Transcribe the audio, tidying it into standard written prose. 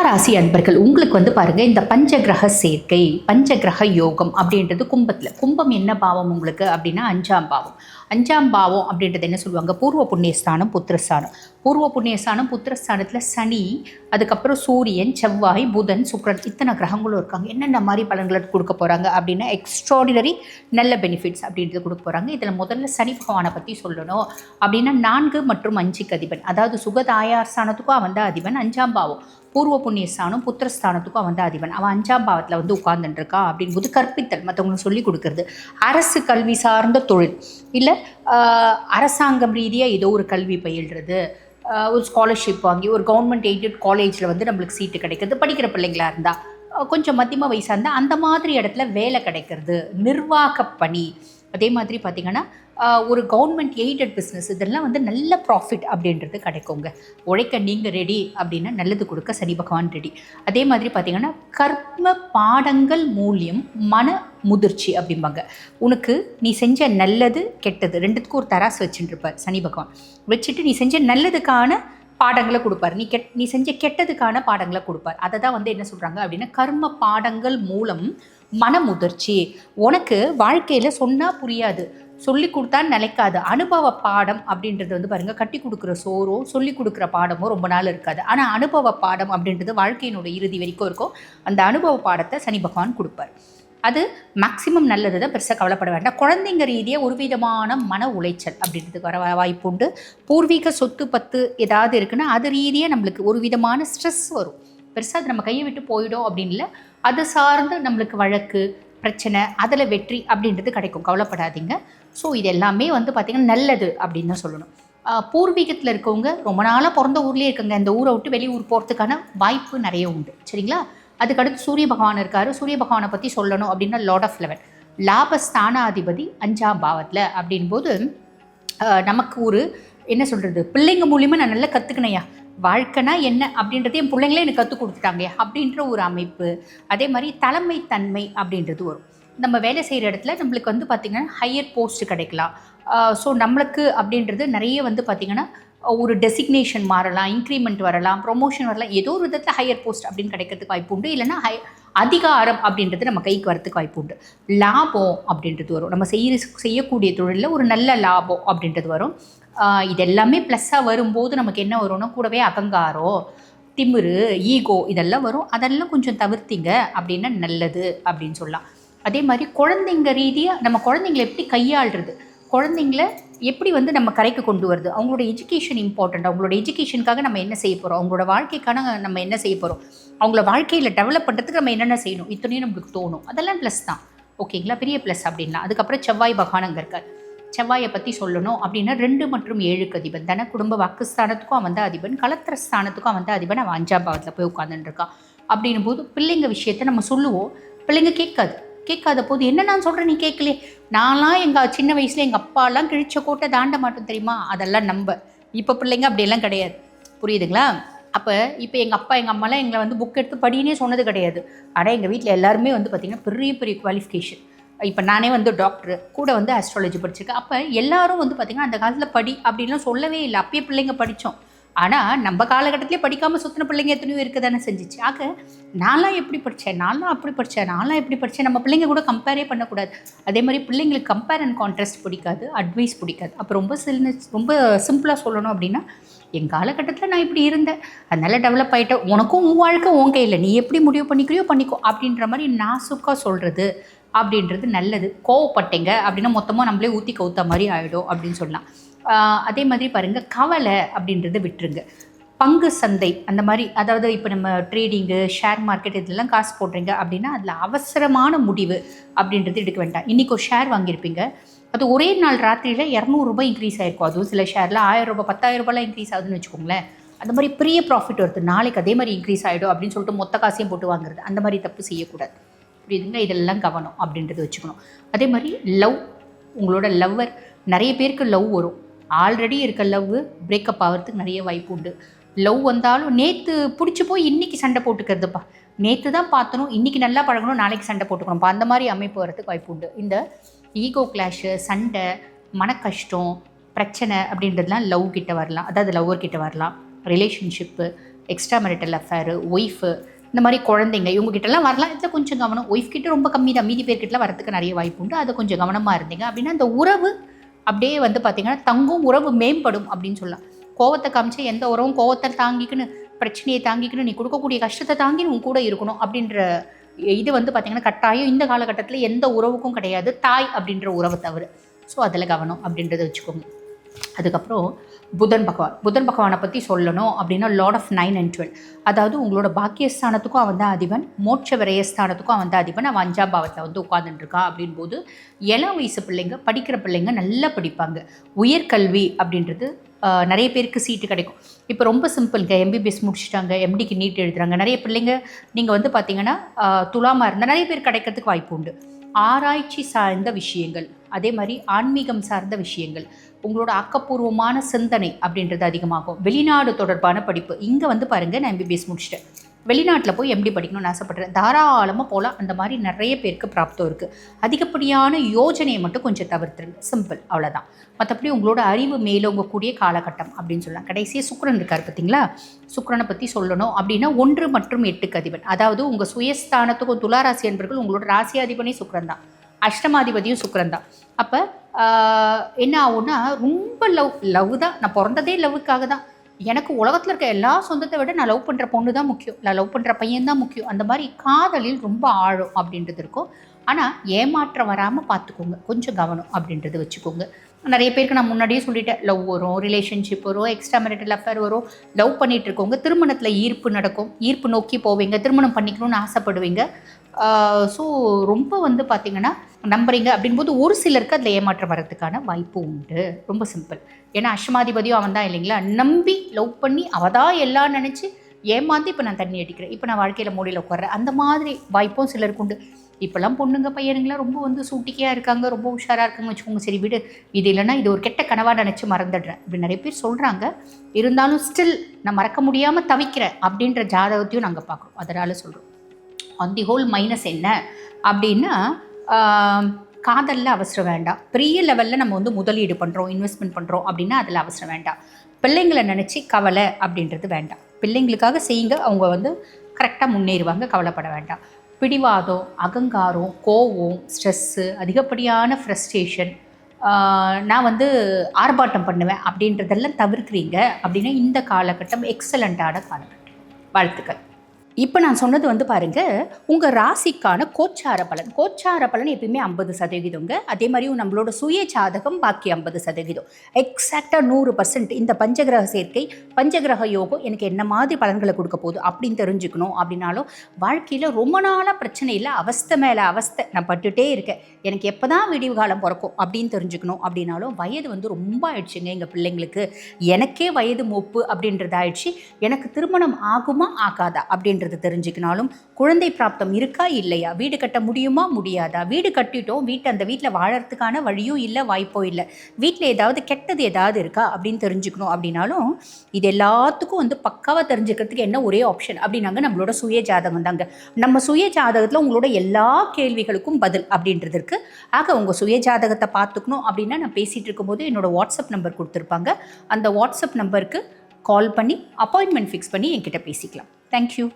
ராசி அன்பர்கள் உங்களுக்கு வந்து பாருங்க, இந்த பஞ்சகிரக சேர்க்கை, பஞ்சகிரக யோகம் அப்படின்றது கும்பம் என்ன பாவம் உங்களுக்கு அப்படின்னா 5ஆம் பாவம். 5ஆம் பாவம் அப்படின்றது என்ன சொல்லுவாங்க, பூர்வ புண்ணியஸ்தானம், புத்திரஸ்தானம். பூர்வ புண்ணியஸ்தானம் புத்திரஸ்தானத்தில் சனி, அதுக்கப்புறம் சூரியன், செவ்வாய், புதன், சுக்கிரன், இத்தனை கிரகங்களும் இருக்காங்க. என்னென்ன மாதிரி பலன்களை கொடுக்க போகிறாங்க அப்படின்னா எக்ஸ்ட்ராடினரி நல்ல பெனிஃபிட்ஸ் அப்படின்றது கொடுக்க போகிறாங்க. இதில் முதல்ல சனி பகவானை பற்றி சொல்லணும் அப்படின்னா 4 மற்றும் 5க்கு அதிபன், அதாவது சுகதாயார் ஸ்தானத்துக்கும் அவன் தான் அதிபன். 5ஆம் பாவம் பூர்வ புண்ணியஸ்தானம் புத்திரஸ்தானத்துக்கும் அவன் தான் அதிபன். அவன் 5ஆம் பாவத்தில் வந்து உட்கார்ந்துட்டுருக்கா அப்படிங்கும்போது கற்பித்தல், மற்றவங்களுக்கு சொல்லிக் கொடுக்கறது, அரசு கல்வி சார்ந்த தொழில், இல்லை அரசாங்கம் ரீதியாக ஏதோ ஒரு கல்வி பயில்றது, ஒரு ஸ்காலர்ஷிப் வாங்கி ஒரு கவர்மெண்ட் எய்டட் காலேஜில் வந்து நம்மளுக்கு சீட்டு கிடைக்கிறது, படிக்கிற பிள்ளைங்களாக இருந்தால், கொஞ்சம் மத்தியம வயசாக இருந்தால் அந்த மாதிரி இடத்துல வேலை கிடைக்கிறது, நிர்வாக பணி, அதே மாதிரி பார்த்திங்கன்னா ஒரு கவர்மெண்ட் எய்டட் பிஸ்னஸ், இதெல்லாம் வந்து நல்ல ப்ராஃபிட் அப்படின்றது கிடைக்குங்க. உழைக்க நீங்கள் ரெடி அப்படின்னா நல்லது கொடுக்க சனி பகவான் ரெடி. அதே மாதிரி பார்த்திங்கன்னா கர்ம பாடங்கள் மூலியம் மன முதிர்ச்சி அப்படிம்பாங்க. உனக்கு நீ செஞ்ச நல்லது கெட்டது ரெண்டுத்துக்கும் ஒரு தராசு வச்சுட்டுருப்பார் சனி பகவான். வச்சுட்டு நீ செஞ்ச நல்லதுக்கான பாடங்களை கொடுப்பார், நீ செஞ்ச கெட்டதுக்கான பாடங்களை கொடுப்பார். அதை தான் வந்து என்ன சொல்கிறாங்க அப்படின்னா கர்ம பாடங்கள் மூலம் மன முதிர்ச்சி. உனக்கு வாழ்க்கையில் சொன்னால் புரியாது, சொல்லி கொடுத்தா நிலைக்காது. அனுபவ பாடம் அப்படின்றது வந்து பாருங்கள், கட்டி கொடுக்குற சோறோ சொல்லி கொடுக்குற பாடமோ ரொம்ப நாள் இருக்காது. ஆனால் அனுபவ பாடம் அப்படின்றது வாழ்க்கையினுடைய இறுதி வரைக்கும் இருக்கும். அந்த அனுபவ பாடத்தை சனி பகவான் கொடுப்பார். அது மேக்சிமம் நல்லது தான், பெருசாக கவலைப்பட வேண்டாம். குழந்தைங்க ரீதியாக ஒரு விதமான மன உளைச்சல் அப்படின்றதுக்கு வர வாய்ப்பு உண்டு. பூர்வீக சொத்து பத்து ஏதாவது இருக்குன்னா அது ரீதியாக நம்மளுக்கு ஒரு விதமான ஸ்ட்ரெஸ் வரும். பெருசாக அது நம்ம கையை விட்டு போயிடும் அப்படின்னு இல்லை, அது சார்ந்து நம்மளுக்கு வழக்கு பிரச்சனை, அதில் வெற்றி அப்படின்றது கிடைக்கும், கவலைப்படாதீங்க. ஸோ இது எல்லாமே வந்து பார்த்திங்கன்னா நல்லது அப்படின்னு தான் சொல்லணும். பூர்வீகத்தில் இருக்கவங்க ரொம்ப நாளாக பிறந்த ஊர்லேயே இருக்குங்க, இந்த ஊரை விட்டு வெளியூர் போகிறதுக்கான வாய்ப்பு நிறைய உண்டு, சரிங்களா? அதுக்கடுத்து சூரிய பகவான் இருக்கார். சூரிய பகவானை பற்றி சொல்லணும் அப்படின்னா லார்ட் ஆஃப் லெவன், லாபஸ்தானாதிபதி 5ஆம் பாவத்தில் அப்படின்போது நமக்கு ஒரு என்ன சொல்கிறது, பிள்ளைங்க மூலியமாக நான் நல்லா கற்றுக்கினையா, வாழ்க்கைனா என்ன அப்படின்றதே என் பிள்ளைங்களே எனக்கு கற்றுக் கொடுத்துட்டாங்க அப்படின்ற ஒரு அமைப்பு. அதே மாதிரி தலைமைத்தன்மை அப்படின்றது வரும். நம்ம வேலை செய்கிற இடத்துல நம்மளுக்கு வந்து பார்த்திங்கன்னா ஹையர் போஸ்ட் கிடைக்கலாம். ஸோ நம்மளுக்கு அப்படின்றது நிறைய வந்து பார்த்திங்கன்னா ஒரு டெசிக்னேஷன் மாறலாம், இன்க்ரிமெண்ட் வரலாம், ப்ரொமோஷன் வரலாம், ஏதோ ஒரு விதத்தில் ஹையர் போஸ்ட் அப்படின்னு கிடைக்கிறதுக்கு வாய்ப்பு உண்டு. இல்லைன்னா அதிகாரம் அப்படின்றது நம்ம கைக்கு வரத்துக்கு வாய்ப்பு உண்டு. லாபம் அப்படின்றது வரும், நம்ம செய்யக்கூடிய தொழிலில் ஒரு நல்ல லாபம் அப்படின்றது வரும். இது எல்லாமே ப்ளஸ்ஸாக வரும்போது நமக்கு என்ன வரும்னா கூடவே அகங்காரம், திமிரு, ஈகோ இதெல்லாம் வரும். அதெல்லாம் கொஞ்சம் தவிர்த்திங்க அப்படின்னா நல்லது அப்படின்னு சொல்லலாம். அதே மாதிரி குழந்தைங்க ரீதியாக நம்ம குழந்தைங்களை எப்படி கையாளுறது, குழந்தைங்கள எப்படி வந்து நம்ம கரைக்கு கொண்டு வருது, அவங்களோட எஜுகேஷன் இம்பார்ட்டண்ட், அவங்களோட எஜுகேஷனுக்காக நம்ம என்ன செய்ய போகிறோம், அவங்களோட வாழ்க்கைக்கான நம்ம என்ன செய்ய போகிறோம், அவங்கள வாழ்க்கையில் டெவலப் பண்ணுறதுக்கு நம்ம என்னென்ன செய்யணும், இத்தனையும் நம்மளுக்கு தோணும். அதெல்லாம் ப்ளஸ் தான், ஓகேங்களா, பெரிய ப்ளஸ் அப்படின்னா. அதுக்கப்புறம் செவ்வாய் பகவான் அங்கே இருக்கார். செவ்வாயை பற்றி சொல்லணும் அப்படின்னா 2 மற்றும் 7க்கு அதிபன், தன குடும்ப வாக்குஸ்தானத்துக்கும் அவன் தான் அதிபன், கலத்திரஸ்தானத்துக்கும் அவன் தான் அதிபன். அவன் 5ஆம் பாவத்தில் போய் உட்காந்துட்டு இருக்கான். அப்படின்னும் போது பிள்ளைங்க விஷயத்த நம்ம சொல்லுவோம், பிள்ளைங்க கேட்காத போது என்ன நான் சொல்கிறேன் நீ கேட்கலே, நான்லாம் எங்கள் சின்ன வயசில் எங்கள் அப்பாலாம் கிழிச்ச கோட்டை தாண்ட மாட்டோம் தெரியுமா, அதெல்லாம் நம்ப. இப்போ பிள்ளைங்க அப்படியெல்லாம் கிடையாது, புரியுதுங்களா? அப்போ இப்போ எங்கள் அப்பா எங்கள் அம்மாலாம் எங்களை வந்து புக் எடுத்து படினே சொன்னது கிடையாது. ஆனால் எங்கள் வீட்டில் எல்லாருமே வந்து பார்த்திங்கன்னா பெரிய பெரிய குவாலிஃபிகேஷன். இப்போ நானே வந்து டாக்டரு, கூட வந்து ஆஸ்ட்ராலஜி படிச்சிருக்கேன். அப்போ எல்லாரும் வந்து பார்த்திங்கன்னா அந்த காலத்தில் படி அப்படின்லாம் சொல்லவே இல்லை, அப்பயே பிள்ளைங்க படித்தோம். ஆனால் நம்ம காலகட்டத்திலே படிக்காமல் சுற்றின பிள்ளைங்க எத்தனையோ இருக்க தானே செஞ்சிச்சு. ஆக நான்லாம் எப்படி படித்தேன், நான்லாம் அப்படி படித்தேன், நான்லாம் எப்படி படித்தேன், நம்ம பிள்ளைங்க கூட கம்பேரே பண்ணக்கூடாது. அதே மாதிரி பிள்ளைங்களுக்கு கம்பேர் அண்ட் கான்ட்ராஸ்ட் பிடிக்காது, அட்வைஸ் பிடிக்காது. அப்போ ரொம்ப சிம்பிளாக சொல்லணும் அப்படின்னா என் காலகட்டத்தில் நான் இப்படி இருந்தேன், அதனால் டெவலப் ஆகிட்டேன், உனக்கும் உன் வாழ்க்கை உன் கையில், நீ எப்படி முடிவு பண்ணிக்கிறியோ பண்ணிக்கோ அப்படின்ற மாதிரி நாசுக்காக சொல்கிறது அப்படின்றது நல்லது. கோவப்பட்டேங்க அப்படின்னா மொத்தமாக நம்மளே ஊற்றி கவுத்த மாதிரி ஆகிடும் அப்படின்னு சொல்லலாம். அதே மாதிரி பாருங்கள், கவலை அப்படின்றத விட்டுருங்க. பங்கு சந்தை அந்த மாதிரி, அதாவது இப்போ நம்ம ட்ரேடிங்கு, ஷேர் மார்க்கெட் இதெல்லாம் காசு போடுறீங்க அப்படின்னா அதில் அவசரமான முடிவு அப்படின்றது எடுக்க வேண்டாம். இன்றைக்கி ஒரு ஷேர் வாங்கியிருப்பீங்க, அது ஒரே நாள் ராத்திரியில் 200 ரூபாய் இன்க்ரீஸ் ஆகிருக்கும். அதுவும் சில ஷேரில் 1000 ரூபாய் 10,000 ரூபாய்லாம் இன்க்ரீஸ் ஆகுதுன்னு வச்சுக்கோங்களேன். அந்த மாதிரி பெரிய ப்ராஃபிட் வருது, நாளைக்கு அதே மாதிரி இன்க்ரீஸ் ஆகிடும் அப்படின்னு சொல்லிட்டு மொத்த காசையும் போட்டு வாங்குறது, அந்த மாதிரி தப்பு செய்யக்கூடாது, புரியுதுங்களா? இதெல்லாம் கவனம் அப்படின்றது வச்சுக்கணும். அதே மாதிரி லவ், உங்களோட லவ்வர், நிறைய பேருக்கு லவ் வரும், ஆல்ரெடி இருக்க லவ் பிரேக்கப் ஆகிறதுக்கு நிறைய வாய்ப்பு உண்டு. லவ் வந்தாலும் நேற்று பிடிச்சி போய் இன்றைக்கி சண்டை போட்டுக்கிறதுப்பா, நேற்று தான் பார்த்தணும், இன்றைக்கி நல்லா பழகணும், நாளைக்கு சண்டை போட்டுக்கணும்ப்பா, அந்த மாதிரி அமைப்பு வரதுக்கு வாய்ப்பு உண்டு. இந்த ஈகோ கிளாஷு, சண்டை, மன கஷ்டம், பிரச்சனை அப்படின்றதுலாம் லவ் கிட்ட வரலாம், அதாவது லவ்வர் கிட்ட வரலாம். Relationship, extra marital affair, wife, இந்த மாதிரி குழந்தைங்க இவங்ககிட்டலாம் வரலாம். இதில் கொஞ்சம் கவனம். ஒய்ஃப் கிட்ட ரொம்ப கம்மி தான், மீதி பேர்கிட்டலாம் வரதுக்கு நிறைய வாய்ப்பு உண்டு. அதை கொஞ்சம் கவனமாக இருந்தீங்க அப்படின்னா அந்த உறவு அப்படியே வந்து பார்த்திங்கன்னா தங்கும், உறவு மேம்படும் அப்படின்னு சொல்லலாம். கோவத்தை காமிச்சு எந்த உறவும் கோவத்தை தாங்கிக்கின்னு, பிரச்சனையை தாங்கிக்கின்னு, நீ கொடுக்கக்கூடிய கஷ்டத்தை தாங்கி உன் கூட இருக்கணும் அப்படின்ற இது வந்து பார்த்திங்கன்னா கட்டாயம் இந்த காலகட்டத்தில் எந்த உறவுக்கும் கிடையாது, தாய் அப்படின்ற உறவை தவிர. ஸோ அதில் கவனம் அப்படின்றத வச்சுக்கோங்க. அதுக்கப்புறம் புதன் பகவானை பற்றி சொல்லணும் அப்படின்னா லார்ட் ஆஃப் 9 and 12, அதாவது உங்களோட பாக்கியஸ்தானத்துக்கும் அவன் தான் அதிபன், மோட்ச விரயஸ்தானத்துக்கும் அவன் தான் அதிபன். அவன் 5ஆம் பாவத்தில் வந்து உட்காந்துட்டுருக்கான். அப்படின் போது இளம் வயசு பிள்ளைங்க, படிக்கிற பிள்ளைங்க நல்லா படிப்பாங்க. உயர்கல்வி அப்படின்றது நிறைய பேருக்கு சீட்டு கிடைக்கும். இப்போ ரொம்ப சிம்பிளுங்க, எம்பிபிஎஸ் முடிச்சுட்டாங்க, எம்டிக்கு நீட் எழுதுறாங்க நிறைய பிள்ளைங்க. நீங்கள் வந்து பார்த்தீங்கன்னா துலாமாக இருந்தால் நிறைய பேர் கிடைக்கிறதுக்கு வாய்ப்பு உண்டு. ஆராய்ச்சி சார்ந்த விஷயங்கள், அதே மாதிரி ஆன்மீகம் சார்ந்த விஷயங்கள், உங்களோட ஆக்கப்பூர்வமான சிந்தனை அப்படின்றது அதிகமாகும். வெளிநாடு தொடர்பான படிப்பு, இங்கே வந்து பாருங்கள், நான் எம்பிபிஎஸ் முடிச்சிட்டேன், வெளிநாட்டில் போய் எம்டி படிக்கணும்னு ஆசைப்பட்றேன், தாராளமாக போகலாம். அந்த மாதிரி நிறைய பேருக்கு பிராப்தம் இருக்குது. அதிகப்படியான யோஜனையை மட்டும் கொஞ்சம் தவிர்த்துருங்க, சிம்பிள், அவ்வளோதான். மற்றபடி உங்களோட அறிவு மேலோங்கக்கூடிய காலகட்டம் அப்படின்னு சொல்லலாம். கடைசியாக சுக்கிரன் இருக்கார் பார்த்தீங்களா, சுக்கிரனை பற்றி சொல்லணும் அப்படின்னா 1 மற்றும் 8க்கு அதிபன், அதாவது உங்கள் சுயஸ்தானத்துக்கும் துளாராசி என்பர்கள் உங்களோட ராசியாதிபனே சுக்கிரன் தான், அஷ்டமாதிபதியும் சுக்கிரன் தான். அப்போ என்ன ஆகும்னா ரொம்ப லவ் தான். நான் பிறந்ததே லவ்வுக்காக தான். எனக்கு உலகத்தில் இருக்க எல்லா சொந்தத்தை விட நான் லவ் பண்ணுற பொண்ணு தான் முக்கியம், நான் லவ் பண்ணுற பையன் தான் முக்கியம். அந்த மாதிரி காதலில் ரொம்ப ஆழம் அப்படின்றது இருக்கும். ஆனால் ஏமாற்றம் வராமல் பார்த்துக்கோங்க, கொஞ்சம் கவனம் அப்படின்றது வச்சுக்கோங்க. நிறைய பேருக்கு நான் முன்னாடியே சொல்லிட்டேன், லவ் வரும், ரிலேஷன்ஷிப் வரும், எக்ஸ்ட்ரா மேரிட்டல் அஃபேர் வரும். லவ் பண்ணிகிட்டு இருக்கவங்க திருமணத்தில் ஈர்ப்பு நடக்கும், ஈர்ப்பு நோக்கி போவீங்க, திருமணம் பண்ணிக்கணும்னு ஆசைப்படுவீங்க. ஸோ ரொம்ப வந்து பார்த்திங்கன்னா நம்புறீங்க அப்படின்போது ஒரு சிலருக்கு அதில் ஏமாற்றம் வரதுக்கான வாய்ப்பு உண்டு. ரொம்ப சிம்பிள். ஏன்னா அஷ்டமாதிபதியும் அவன் தான் இல்லைங்களா, நம்பி லவ் பண்ணி அவதான் எல்லாம் நினச்சி ஏமாந்து இப்போ நான் தண்ணி அடிக்கிறேன், இப்போ நான் வாழ்க்கையில் மூலையில் உட்கார்றேன், அந்த மாதிரி வாய்ப்பும் சிலருக்கு உண்டு. இப்போல்லாம் பொண்ணுங்க பையனுங்களாம் ரொம்ப வந்து சூட்டிக்கையாக இருக்காங்க, ரொம்ப உஷாராக இருக்காங்க வச்சுக்கோங்க. சரி விடு, இது இல்லைன்னா இது ஒரு கெட்ட கனவாக நினச்சி மறந்துடுறேன் இப்படி நிறைய பேர் சொல்கிறாங்க. இருந்தாலும் ஸ்டில் நான் மறக்க முடியாமல் தவிக்கிறேன் அப்படின்ற ஜாதகத்தையும் நாங்கள் பார்க்குறோம். அதனால் சொல்கிறோம். ஆன் தி ஹோல் மைனஸ் என்ன அப்படின்னா, காதலில் அவசரம் வேண்டாம். பெரிய லெவலில் நம்ம வந்து முதலீடு பண்ணுறோம், இன்வெஸ்ட்மெண்ட் பண்ணுறோம் அப்படின்னா அதில் அவசரம் வேண்டாம். பிள்ளைங்களை நினச்சி கவலை அப்படின்றது வேண்டாம். பிள்ளைங்களுக்காக செய்யுங்க, அவங்க வந்து கரெக்டாக முன்னேறுவாங்க, கவலைப்பட வேண்டாம். பிடிவாதம், அகங்காரம், கோவம், ஸ்ட்ரெஸ்ஸு, அதிகப்படியான ஃப்ரஸ்ட்ரேஷன், நான் வந்து ஆர்ப்பாட்டம் பண்ணுவேன் அப்படின்றதெல்லாம் தவிர்க்கிறீங்க அப்படின்னா இந்த காலகட்டம் எக்ஸலண்ட்டான காலகட்டம். வாழ்த்துக்கள். இப்போ நான் சொன்னது வந்து பாருங்கள், உங்கள் ராசிக்கான கோச்சார பலன் எப்பயுமே 50%. அதே மாதிரியும் நம்மளோட சுய ஜாதகம் பாக்கி 50%. எக்ஸாக்டாக 100% இந்த பஞ்சகிரக சேர்க்கை, பஞ்சகிரக யோகம் எனக்கு என்ன மாதிரி பலன்களை கொடுக்க போகுது அப்படின்னு தெரிஞ்சுக்கணும். அப்படின்னாலும் வாழ்க்கையில் ரொம்ப நாளாக பிரச்சனை இல்லை, அவஸ்தை மேலே அவஸ்தை நான் பட்டுகிட்டே இருக்கேன், எனக்கு எப்போ தான் விடிவு காலம் பிறக்கும் அப்படின்னு தெரிஞ்சுக்கணும். அப்படின்னாலும் வயது வந்து ரொம்ப ஆயிடுச்சுங்க எங்கள் பிள்ளைங்களுக்கு, எனக்கே வயது மூப்பு அப்படின்றது ஆயிடுச்சு, எனக்கு திருமணம் ஆகுமா ஆகாதா அப்படின்றது தெரிஞ்சுக்கினாலும், குழந்தை பிராப்தம் இருக்கா இல்லையா, வீடு கட்ட முடியுமா முடியாதா, வீடு கட்டிட்டோம், அந்த வீட்டில் வாழறதுக்கான வழியும் இல்லை, வாய்ப்போ இல்லை, வீட்டில் ஏதாவது கெட்டது ஏதாவது இருக்கா அப்படின்னு தெரிஞ்சுக்கணும். அப்படின்னாலும் இது எல்லாத்துக்கும் வந்து பக்காவாக தெரிஞ்சுக்கிறதுக்கு என்ன ஒரே ஆப்ஷன் அப்படின்னாங்க நம்மளோட சுய ஜாதகம் தாங்க. நம்ம சுய ஜாதகத்தில் உங்களோட எல்லா கேள்விகளுக்கும் பதில் அப்படின்றது இருக்குது. ஆக உங்கள் சுய ஜாதகத்தை பார்த்துக்கணும் அப்படின்னா நான் பேசிகிட்டு இருக்கும்போது என்னோடய வாட்ஸ்அப் நம்பர் கொடுத்துருப்பாங்க, அந்த வாட்ஸ்அப் நம்பருக்கு கால் பண்ணி அப்பாயின்மெண்ட் ஃபிக்ஸ் பண்ணி என்கிட்ட பேசிக்கலாம். தேங்க்யூ.